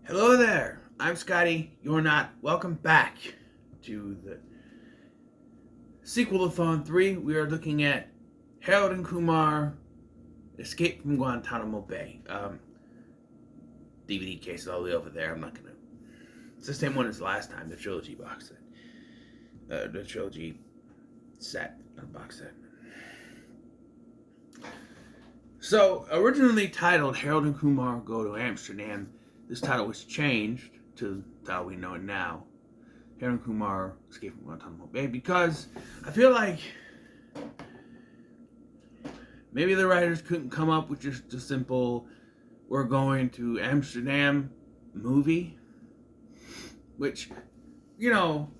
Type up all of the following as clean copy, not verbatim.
Hello there, I'm Scotty, you're not. Welcome back to the Sequel-A-Thon 3. We are looking at Harold and Kumar Escape from Guantanamo Bay. DVD case is all the way over there. I'm not gonna. It's the same one as last time, the trilogy box set. The trilogy set, not box set. So, originally titled Harold and Kumar Go to Amsterdam, this title was changed to the title we know it now, Harold and Kumar Escape from Guantanamo Bay, because I feel like maybe the writers couldn't come up with just a simple "we're going to Amsterdam" movie, which, you know,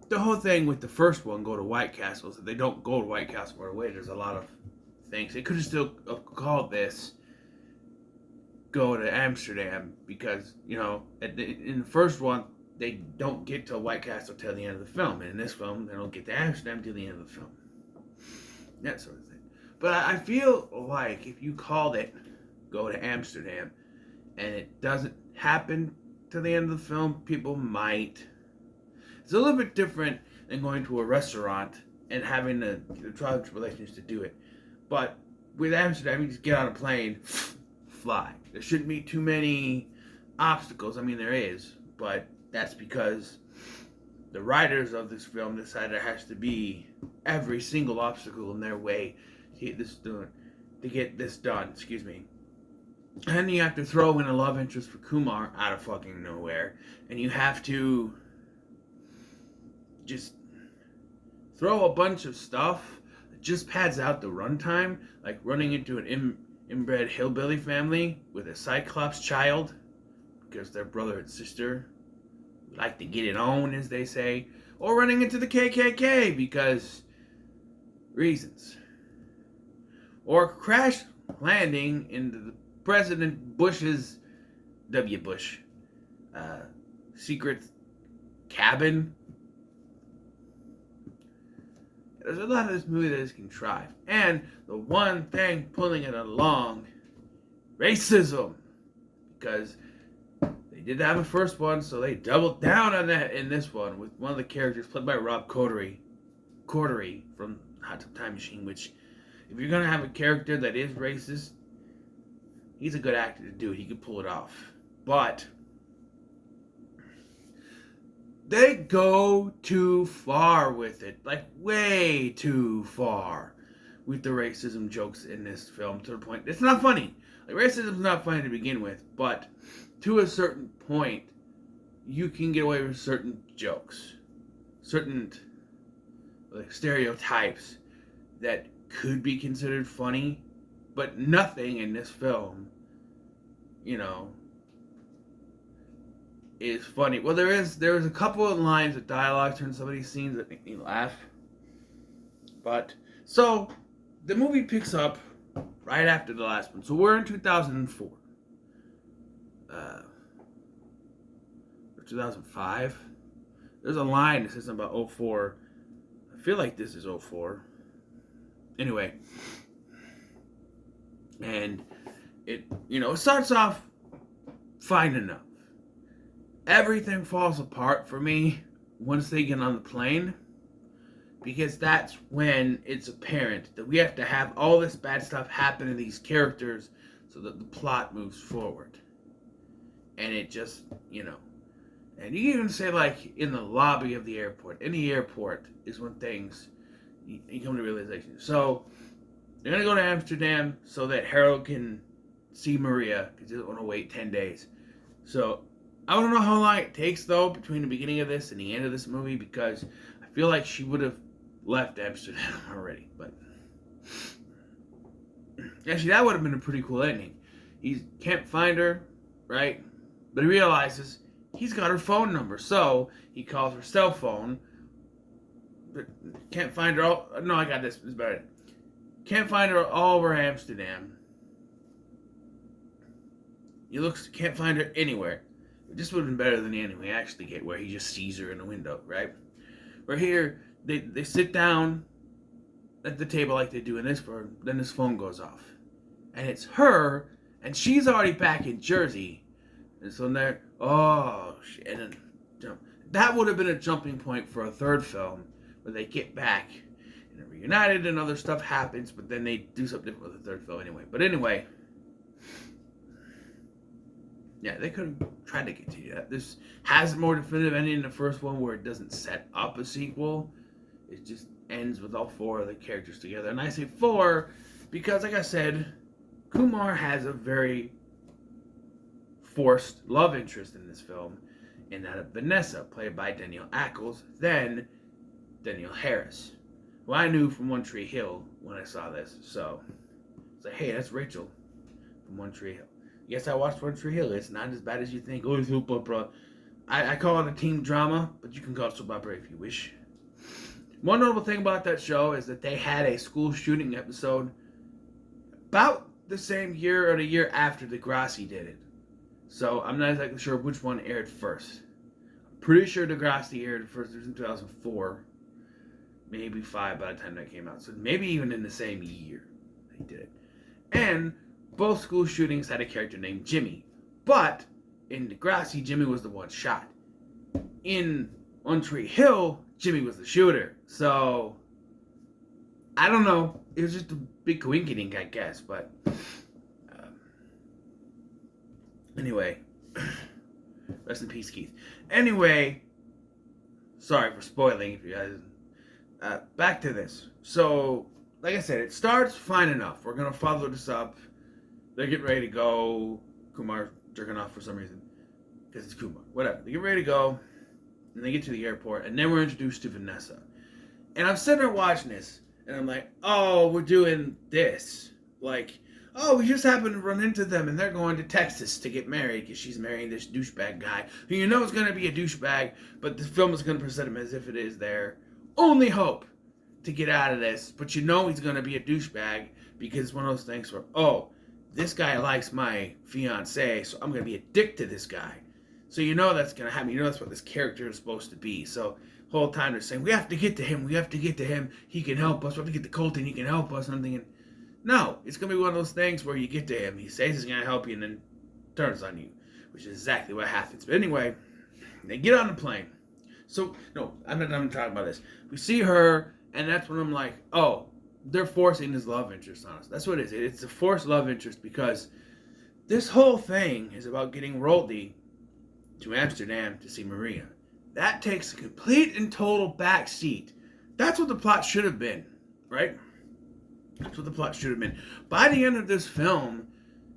the whole thing with the first one, Go to White Castle, is that they don't go to White Castle right away. There's a lot of things. They could have still called this Go to Amsterdam because, you know, in the first one, they don't get to White Castle till the end of the film. And in this film, they don't get to Amsterdam till the end of the film. That sort of thing. But I feel like if you called it Go to Amsterdam and it doesn't happen to the end of the film, people might. It's a little bit different than going to a restaurant and having the trial tribulations to do it. But with Amsterdam, you just get on a plane, fly. There shouldn't be too many obstacles. I mean, there is, but that's because the writers of this film decided there has to be every single obstacle in their way to get this done. Excuse me. And you have to throw in a love interest for Kumar out of fucking nowhere, and you have to just throw a bunch of stuff that just pads out the runtime, like running into an inbred hillbilly family with a Cyclops child because their brother and sister like to get it on, as they say, or running into the KKK because reasons, or crash landing into the President Bush's W. Bush secret cabin. There's a lot of this movie that is contrived. And the one thing pulling it along, racism. Because they did have a first one, so they doubled down on that in this one with one of the characters played by Rob Corddry from Hot Tub Time Machine, which, if you're going to have a character that is racist, he's a good actor to do it. He could pull it off. But they go too far with it, like way too far with the racism jokes in this film, to the point it's not funny. Like, racism's not funny to begin with, but to a certain point, you can get away with certain jokes, certain like stereotypes that could be considered funny, but nothing in this film, you know, is funny. Well, there is a couple of lines of dialogue during some of these scenes that make me laugh. But so the movie picks up right after the last one. So we're in 2004. Or 2005. There's a line that says something about 04. I feel like this is 04. Anyway. And it starts off fine enough. Everything falls apart for me once they get on the plane, because that's when it's apparent that we have to have all this bad stuff happen to these characters so that the plot moves forward. And it just, and you even say, like, in the lobby of the airport, in the airport is when things, you come to realization. So, they're going to go to Amsterdam so that Harold can see Maria, because he doesn't want to wait 10 days. So, I don't know how long it takes, though, between the beginning of this and the end of this movie, because I feel like she would have left Amsterdam already. But actually, that would have been a pretty cool ending. He can't find her, right? But he realizes he's got her phone number, so he calls her cell phone. But can't find her all... No, I got this. It's better. Can't find her all over Amsterdam. Can't find her anywhere. It just would have been better than the ending we actually get, where he just sees her in the window, right? Where here, they sit down at the table like they do in this film, then his phone goes off. And it's her, and she's already back in Jersey, And so there, oh shit, and then jump. That would have been a jumping point for a third film where they get back and they're reunited and other stuff happens, but then they do something different with the third film anyway. But anyway, yeah, they could have tried to continue that. This has a more definitive ending than the first one where it doesn't set up a sequel. It just ends with all four of the characters together. And I say four because, like I said, Kumar has a very forced love interest in this film, in that of Vanessa, played by Danielle Ackles, then Danielle Harris, who I knew from One Tree Hill when I saw this. So it's like, hey, that's Rachel from One Tree Hill. Yes, I watched One Tree Hill. It's not as bad as you think. Oh, it's soap opera. I call it a teen drama, but you can call it soap opera if you wish. One notable thing about that show is that they had a school shooting episode about the same year or the year after Degrassi did it. So I'm not exactly sure which one aired first. I'm pretty sure Degrassi aired first. It was in 2004. Maybe 5 by the time that came out. So maybe even in the same year they did it. And both school shootings had a character named Jimmy. But in Degrassi, Jimmy was the one shot. In One Tree Hill, Jimmy was the shooter. So, I don't know. It was just a big coincidence, I guess. But, anyway. Rest in peace, Keith. Anyway, sorry for spoiling if you guys. Back to this. So, like I said, it starts fine enough. We're going to follow this up. They're getting ready to go. Kumar's jerking off for some reason. Because it's Kumar. Whatever. They get ready to go. And they get to the airport. And then we're introduced to Vanessa. And I'm sitting there watching this. And I'm like, oh, we're doing this. Like, oh, we just happened to run into them. And they're going to Texas to get married. Because she's marrying this douchebag guy. Who you know is going to be a douchebag. But the film is going to present him as if it is their only hope to get out of this. But you know he's going to be a douchebag. Because it's one of those things where, oh, this guy likes my fiance, so I'm going to be a dick to this guy. So you know that's going to happen. You know that's what this character is supposed to be. So the whole time they're saying, we have to get to him. We have to get to him. He can help us. We have to get to Colton. He can help us. And I'm thinking, no, it's going to be one of those things where you get to him. He says he's going to help you and then turns on you, which is exactly what happens. But anyway, they get on the plane. So, no, I'm not talking about this. We see her, and that's when I'm like, oh, they're forcing this love interest on us. That's what it is. It's a forced love interest because this whole thing is about getting Roldy to Amsterdam to see Maria. That takes a complete and total back seat. That's what the plot should have been, right? That's what the plot should have been. By the end of this film,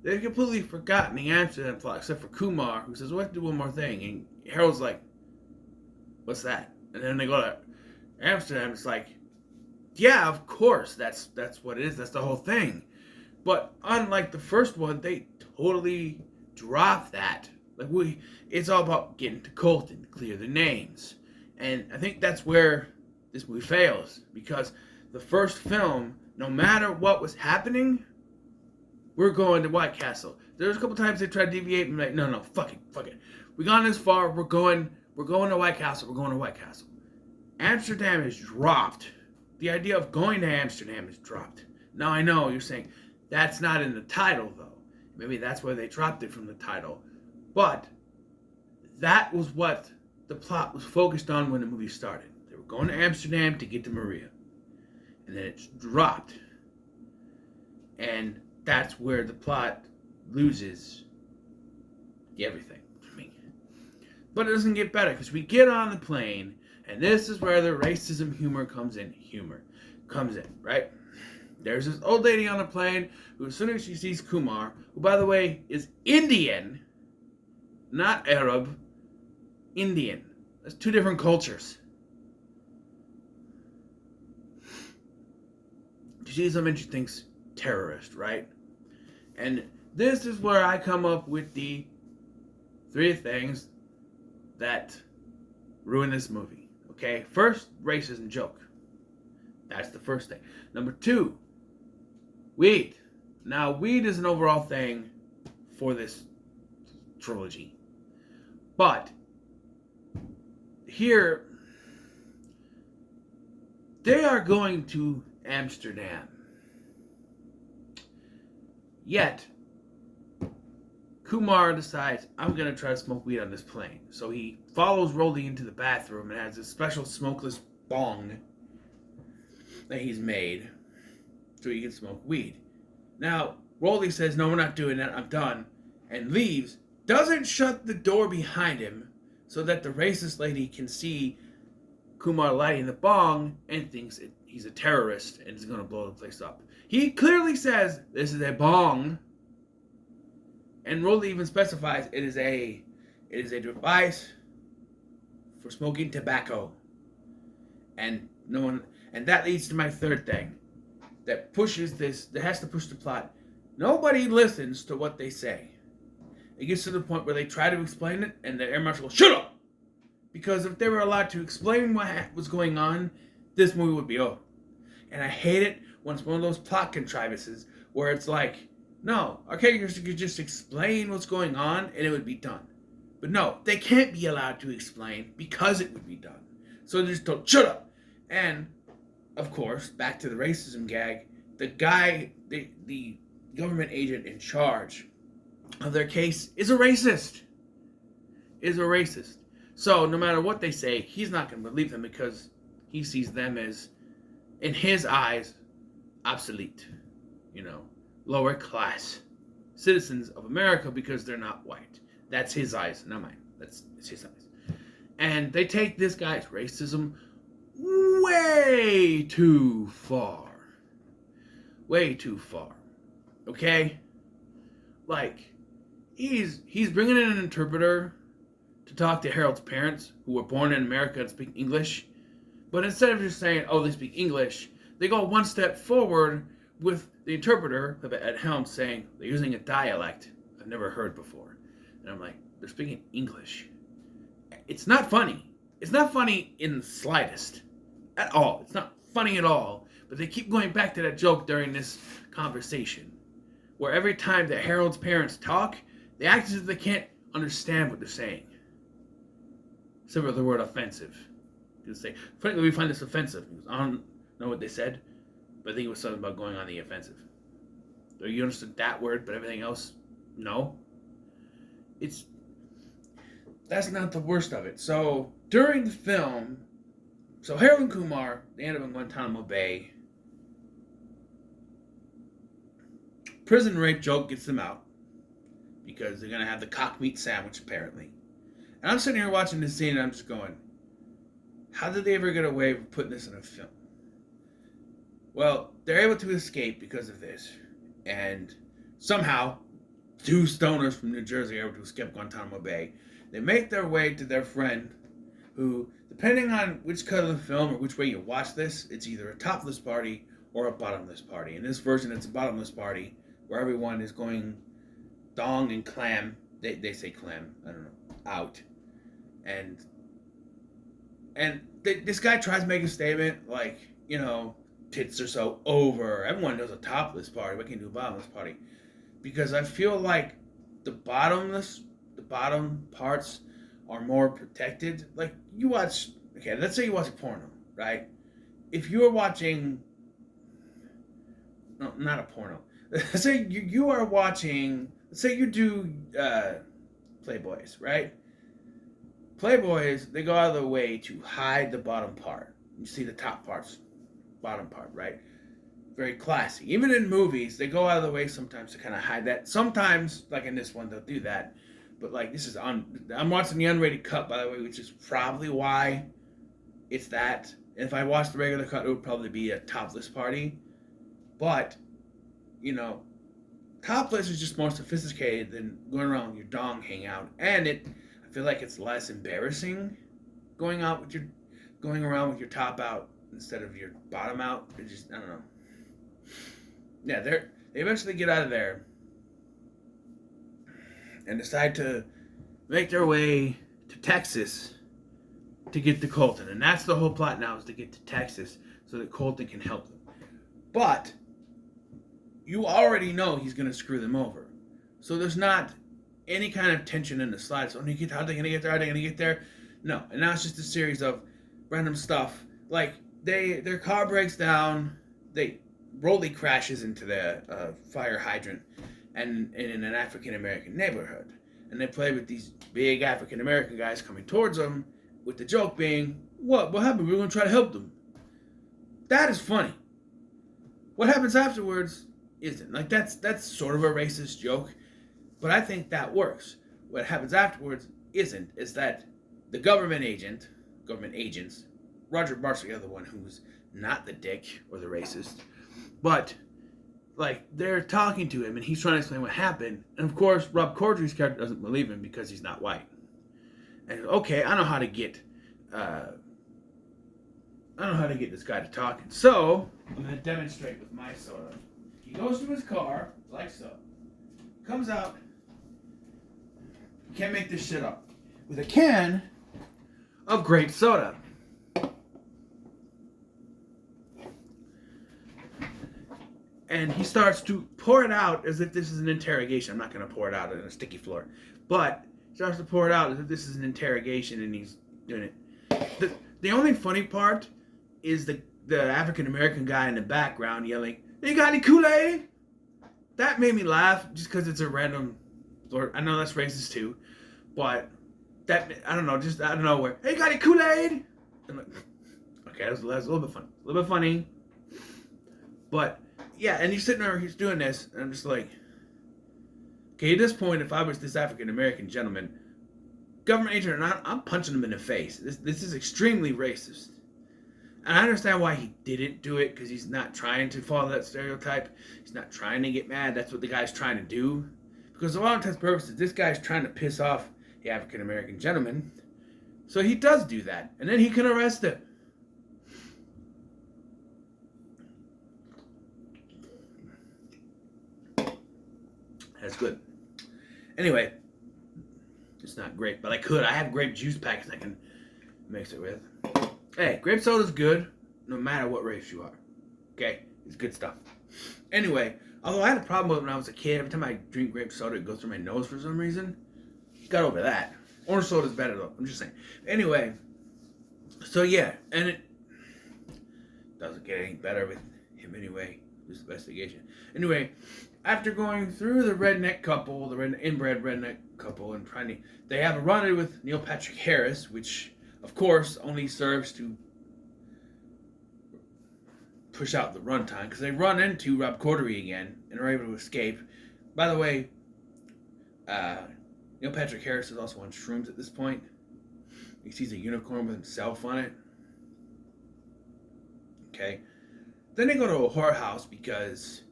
they've completely forgotten the Amsterdam plot, except for Kumar, who says, we have to do one more thing. And Harold's like, what's that? And then they go to Amsterdam. It's like, yeah, of course, that's what it is. That's the whole thing. But unlike the first one, they totally dropped that. Like it's all about getting to Colton, clear the names. And I think that's where this movie fails. Because the first film, no matter what was happening, we're going to White Castle. There's a couple times they tried to deviate and be like, no, fuck it. We've gone this far, we're going to White Castle. Amsterdam is dropped. The idea of going to Amsterdam is dropped. Now I know you're saying that's not in the title though. Maybe that's why they dropped it from the title. But that was what the plot was focused on when the movie started. They were going to Amsterdam to get to Maria. And then it's dropped. And that's where the plot loses everything to me. But it doesn't get better because we get on the plane. And this is where the racism humor comes in, right? There's this old lady on the plane who, as soon as she sees Kumar, who, by the way, is Indian, not Arab, Indian. That's two different cultures. She's something she thinks terrorist, right? And this is where I come up with the 3 things that ruin this movie. Okay, first, racism joke. That's the first thing. Number 2, weed. Now, weed is an overall thing for this trilogy. But, here, they are going to Amsterdam. Yet, Kumar decides, I'm going to try to smoke weed on this plane. So he follows Rolly into the bathroom and has a special smokeless bong that he's made so he can smoke weed. Now, Rolly says, no, we're not doing that, I'm done, and leaves, doesn't shut the door behind him so that the racist lady can see Kumar lighting the bong and thinks he's a terrorist and is going to blow the place up. He clearly says, this is a bong. And Rolly even specifies it is a device for smoking tobacco. And that leads to my third thing. That has to push the plot. Nobody listens to what they say. It gets to the point where they try to explain it and the air marshal goes, shut up! Because if they were allowed to explain what was going on, this movie would be over. And I hate it when it's one of those plot contrivances where it's like, no, our characters could just explain what's going on and it would be done. But no, they can't be allowed to explain because it would be done. So they're just told, shut up! And, of course, back to the racism gag, the guy, the government agent in charge of their case is a racist. So no matter what they say, he's not going to believe them because he sees them as, in his eyes, obsolete. Lower class citizens of America because they're not white. That's his eyes, not mine. It's his eyes. And they take this guy's racism way too far. Way too far. Okay? Like, he's bringing in an interpreter to talk to Harold's parents, who were born in America and speak English. But instead of just saying, oh, they speak English, they go one step forward with the interpreter at helm saying they're using a dialect I've never heard before. And I'm like, they're speaking English. It's not funny. It's not funny in the slightest. At all. It's not funny at all. But they keep going back to that joke during this conversation. Where every time that Harold's parents talk, they act as if they can't understand what they're saying. Except for the word offensive. They say, frankly, we find this offensive. I don't know what they said, but I think it was something about going on the offensive. So you understood that word, but everything else, no. That's not the worst of it. So during the film, Harold and Kumar, they end up in Guantanamo Bay. Prison rape joke gets them out because they're going to have the cock meat sandwich, apparently. And I'm sitting here watching this scene and I'm just going, how did they ever get away with putting this in a film? Well, they're able to escape because of this. And somehow, two stoners from New Jersey are able to escape Guantanamo Bay. They make their way to their friend, who, depending on which cut of the film or which way you watch this, it's either a topless party or a bottomless party. In this version, it's a bottomless party, where everyone is going dong and clam. They say clam, I don't know, out. And this guy tries to make a statement like, tits are so over. Everyone does a topless party. We can do a bottomless party. Because I feel like the bottom parts are more protected. Like, you watch, okay, let's say you watch a porno, right? If you're watching, no, not a porno. Let's say you are watching, let's say you do Playboys, right? Playboys, they go out of their way to hide the bottom part. You see the top parts, bottom part, right? Very classy. Even in movies, they go out of the way sometimes to kind of hide that. Sometimes, like in this one, they'll do that. But like this is I'm watching the unrated cut, by the way, which is probably why it's that. And if I watched the regular cut, it would probably be a topless party. But, topless is just more sophisticated than going around with your dong hang out. And I feel like it's less embarrassing going around with your top out instead of your bottom out. I don't know. Yeah, they eventually get out of there and decide to make their way to Texas to get to Colton. And that's the whole plot now, is to get to Texas so that Colton can help them. But you already know he's going to screw them over. So there's not any kind of tension in the slides. How are they going to get there? How are they going to get there? No. And now it's just a series of random stuff. Like, their car breaks down. Rolly crashes into the fire hydrant. and in an African American neighborhood. And they play with these big African American guys coming towards them, with the joke being, what happened? We were going to try to help them. That is funny. What happens afterwards isn't. Like, that's sort of a racist joke, but I think that works. What happens afterwards isn't. Is that the government agents, Roger Bart's the other one who's not the dick or the racist, but like they're talking to him and he's trying to explain what happened, and of course Rob Corddry's character doesn't believe him because he's not white. And okay, I know how to get this guy to talk, so I'm going to demonstrate with my soda. He goes to his car like so, comes out. You can't make this shit up. With a can of grape soda. And he starts to pour it out as if this is an interrogation. I'm not going to pour it out on a sticky floor. But he starts to pour it out as if this is an interrogation, and he's doing it. The only funny part is the African-American guy in the background yelling, "You got any Kool-Aid?" That made me laugh just because it's a random... I know that's racist too, but that, I don't know, just out of nowhere. "Hey, got any Kool-Aid?" I'm like, okay, that's a little bit funny. A little bit funny. But, yeah, and he's sitting there, he's doing this, and I'm just like, okay, at this point, if I was this African-American gentleman, government agent or not, I'm punching him in the face. This is extremely racist. And I understand why he didn't do it, because he's not trying to follow that stereotype. He's not trying to get mad. That's what the guy's trying to do. Because a lot of times purposes, this guy's trying to piss off the African-American gentleman. So he does do that. And then he can arrest him. That's good. Anyway, it's not grape, but I have grape juice packets I can mix it with. Hey, grape soda's good no matter what race you are. Okay? It's good stuff. Anyway, although I had a problem with it when I was a kid, every time I drink grape soda, it goes through my nose for some reason. Got over that. Orange soda's better though. I'm just saying. Anyway, so yeah, and it doesn't get any better with him anyway. This investigation. Anyway, after going through the redneck couple, the inbred redneck couple, and they have a run-in with Neil Patrick Harris, which, of course, only serves to push out the runtime, because they run into Rob Corddry again and are able to escape. By the way, Neil Patrick Harris is also on shrooms at this point. He sees a unicorn with himself on it. Okay. Then they go to a whorehouse because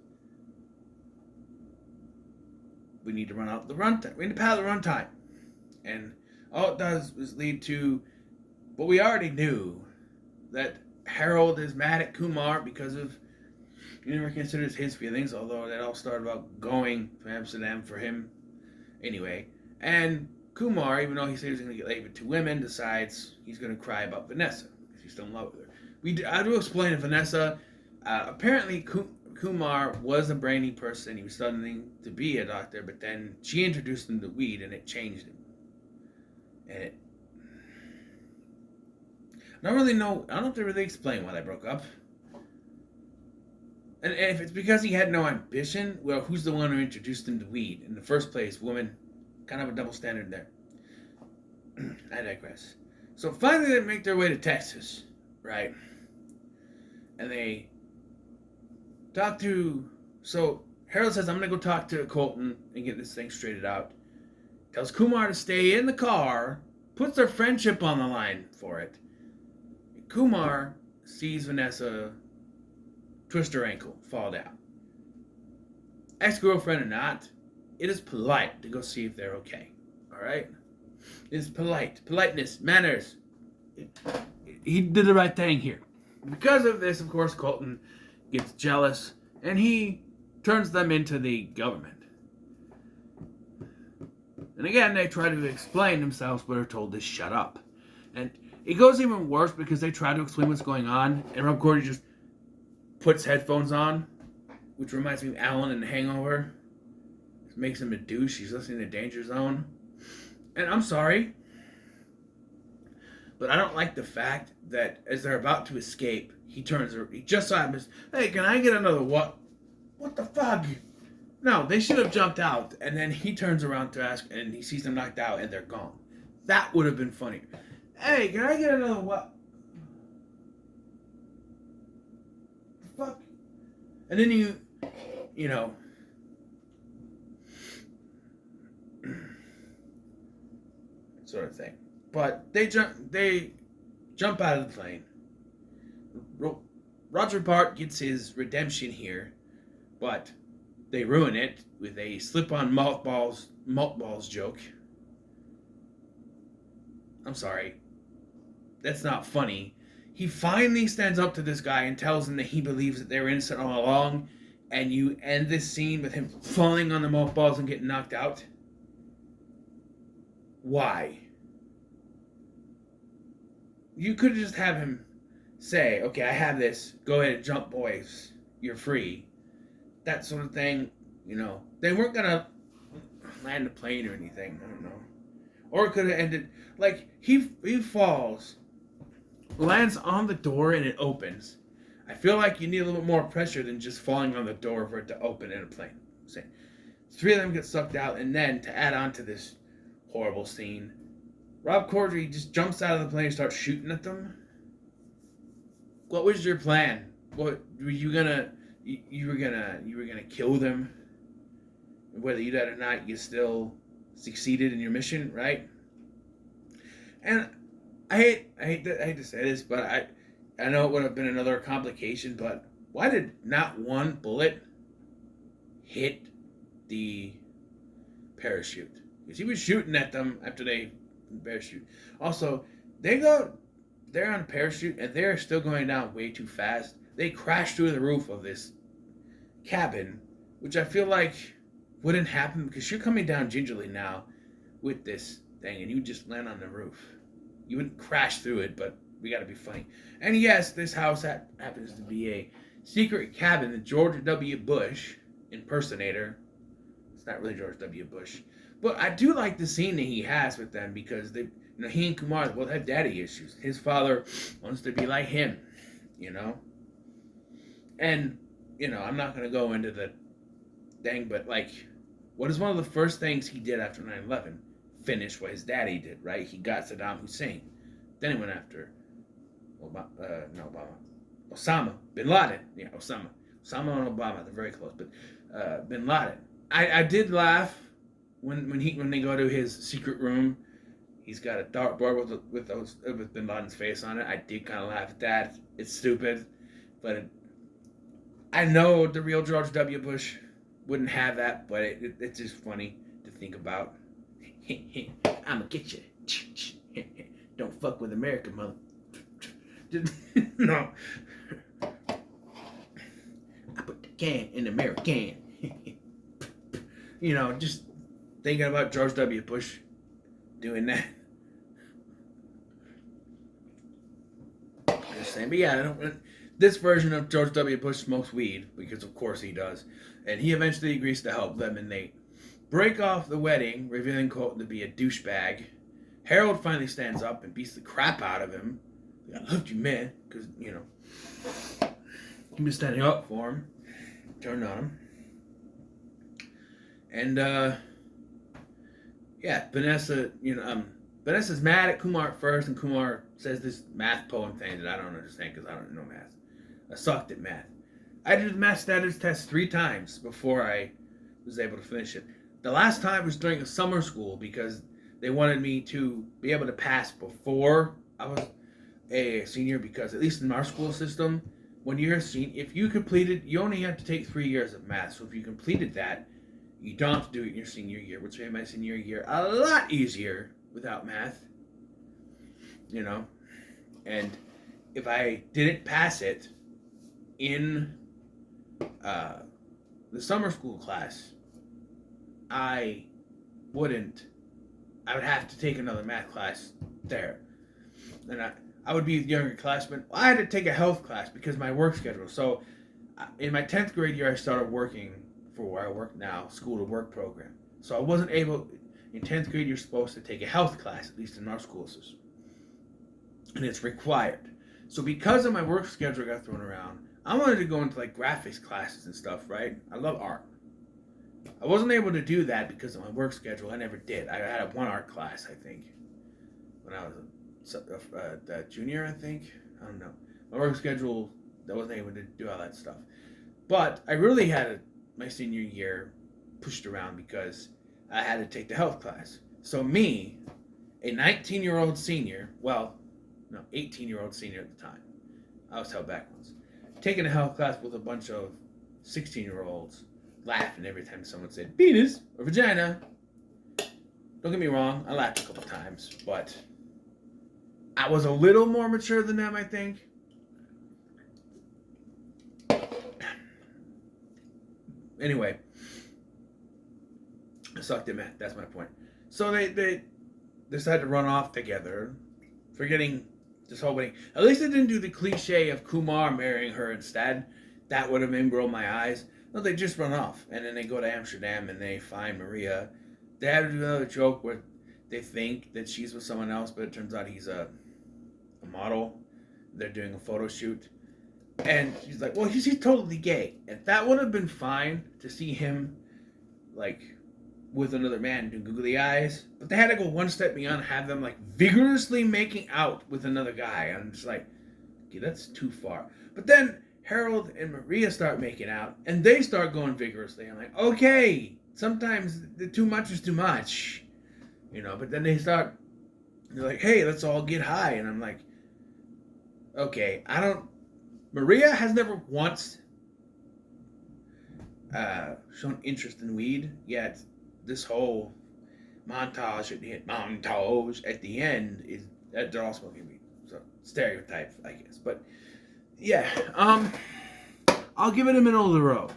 we need to run out the runtime. We need to pad the runtime. And all it does is lead to what we already knew, that Harold is mad at Kumar because he never considers his feelings, although that all started about going to Amsterdam for him anyway. And Kumar, even though he said he was going to get laid with 2 women, decides he's going to cry about Vanessa because he's still in love with her. I do explain that Vanessa, apparently Kumar was a brainy person. He was studying to be a doctor, but then she introduced him to weed and it changed him. And I don't really know. I don't have to really explain why they broke up. And if it's because he had no ambition, well, who's the one who introduced him to weed in the first place? Woman. Kind of a double standard there. I digress. So finally they make their way to Texas, right? And they talk to... So Harold says, I'm going to go talk to Colton and get this thing straightened out. Tells Kumar to stay in the car. Puts their friendship on the line for it. Kumar sees Vanessa twist her ankle, fall down. Ex-girlfriend or not, it is polite to go see if they're okay. Alright? It's polite. Politeness. Manners. He did the right thing here. Because of this, of course, Colton gets jealous and he turns them into the government. And again, they try to explain themselves, but are told to shut up. And it goes even worse because they try to explain what's going on, and Rob Corddry just puts headphones on, which reminds me of Alan in The Hangover. It makes him a douche. He's listening to Danger Zone. And I'm sorry, but I don't like the fact that as they're about to escape, he just saw him as, hey, can I get another what? What the fuck? No, they should have jumped out, and then he turns around to ask, and he sees them knocked out, and they're gone. That would have been funny. Hey, can I get another what? The fuck? And then you know, sort of thing. But they jump out of the plane. Roger Bart gets his redemption here, but they ruin it with a slip-on maltballs joke. I'm sorry. That's not funny. He finally stands up to this guy and tells him that he believes that they were innocent all along, and you end this scene with him falling on the mothballs and getting knocked out. Why? You could just have him say, okay, I have this. Go ahead and jump, boys. You're free. That sort of thing. You know, they weren't going to land a plane or anything. I don't know. Or it could have ended, like, he falls, lands on the door, and it opens. I feel like you need a little bit more pressure than just falling on the door for it to open in a plane. So, 3 of them get sucked out, and then, to add on to this horrible scene, Rob Corddry just jumps out of the plane and starts shooting at them. What was your plan? What were you gonna? You were gonna kill them. Whether you did or not, you still succeeded in your mission, right? And I hate to say this, but I know it would have been another complication, but why did not one bullet hit the parachute? Because he was shooting at them after they parachute. Also, they're on a parachute and they're still going down way too fast. They crash through the roof of this cabin, which I feel like wouldn't happen because you're coming down gingerly now with this thing and you just land on the roof. You wouldn't crash through it, but we gotta be funny. And yes, this house happens to be a secret cabin that George W. Bush impersonator. It's not really George W. Bush. But I do like the scene that he has with them because he and Kumar both have daddy issues. His father wants to be like him, And, I'm not going to go into the thing, but, what is one of the first things he did after 9/11? Finish what his daddy did, right? He got Saddam Hussein. Then he went after Osama Bin Laden. Yeah, Osama and Obama, they're very close, but Bin Laden. I did laugh when they go to his secret room. He's got a dartboard with Bin Laden's face on it. I did kind of laugh at that. It's stupid, but I know the real George W. Bush wouldn't have that, but it's just funny to think about. I'ma get you. Don't fuck with America, mother. No. I put the can in the American. Just thinking about George W. Bush doing that. Just saying, but yeah, this version of George W. Bush smokes weed, because of course he does. And he eventually agrees to help them, and they break off the wedding, revealing Colton to be a douchebag. Harold finally stands up and beats the crap out of him. I loved you, man, because, he was standing up for him. Turned on him. And, Vanessa, Vanessa's mad at Kumar at first, and Kumar says this math poem thing that I don't understand because I don't know math. I sucked at math. I did the math standards test 3 times before I was able to finish it. The last time was during a summer school because they wanted me to be able to pass before I was a senior, because at least in our school system, when you're a senior, if you completed, you only have to take 3 years of math. So if you completed that, you don't have to do it in your senior year, which made my senior year a lot easier without math, And if I didn't pass it in the summer school class, I would have to take another math class there. And I would be the younger classman. I had to take a health class because of my work schedule. So in my 10th grade year, I started working for where I work now, school to work program. So I wasn't able, in 10th grade, you're supposed to take a health class, at least in our school system. And it's required. So because of my work schedule got thrown around, I wanted to go into graphics classes and stuff, right? I love art. I wasn't able to do that because of my work schedule. I never did. I had one art class, I think, when I was a junior, I think. I don't know. My work schedule, I wasn't able to do all that stuff. But I really had my senior year pushed around because I had to take the health class. So me, a 19-year-old senior, well, no, 18-year-old senior at the time. I was held back once. Taking a health class with a bunch of 16-year-olds, laughing every time someone said penis or vagina. Don't get me wrong, I laughed a couple times, but I was a little more mature than them, I think. Anyway, I sucked at math. That's my point. So they decided to run off together, forgetting this whole wedding. At least they didn't do the cliche of Kumar marrying her instead. That would have made me roll my eyes. No, they just run off, and then they go to Amsterdam and they find Maria. They have to do another joke where they think that she's with someone else, but it turns out he's a model. They're doing a photo shoot. And she's like, well, he's totally gay. And that would have been fine to see him, like, with another man doing googly eyes. But they had to go one step beyond, have them, like, vigorously making out with another guy. I'm just like, okay, that's too far. But then Harold and Maria start making out, and they start going vigorously. I'm like, okay, sometimes the too much is too much. You know, but then they're like, hey, let's all get high. And I'm like, okay, Maria has never once shown interest in weed, yet this whole montage at the end is that they're all smoking weed. So stereotype, I guess. But yeah, I'll give it a middle of the road.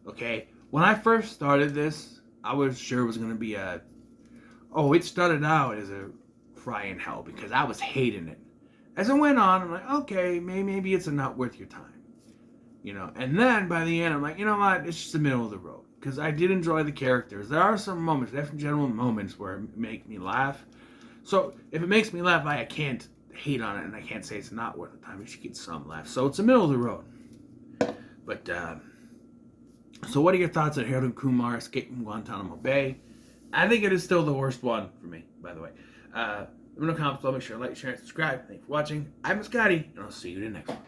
Okay, when I first started this, I was sure it was gonna be it started out as a fry in hell because I was hating it. As it went on, I'm like, okay, maybe it's not worth your time. You know, and then by the end, I'm like, you know what, it's just the middle of the road. Because I did enjoy the characters. There are some moments, definitely general moments where it make me laugh. So if it makes me laugh, I can't hate on it, and I can't say it's not worth the time. It should get some laughs. So it's the middle of the road. But, so what are your thoughts on Harold and Kumar escaping Guantanamo Bay? I think it is still the worst one for me, by the way. Let me know in the comments below. Make sure to like, share, and subscribe. Thanks for watching. I'm Scotty, and I'll see you in the next one.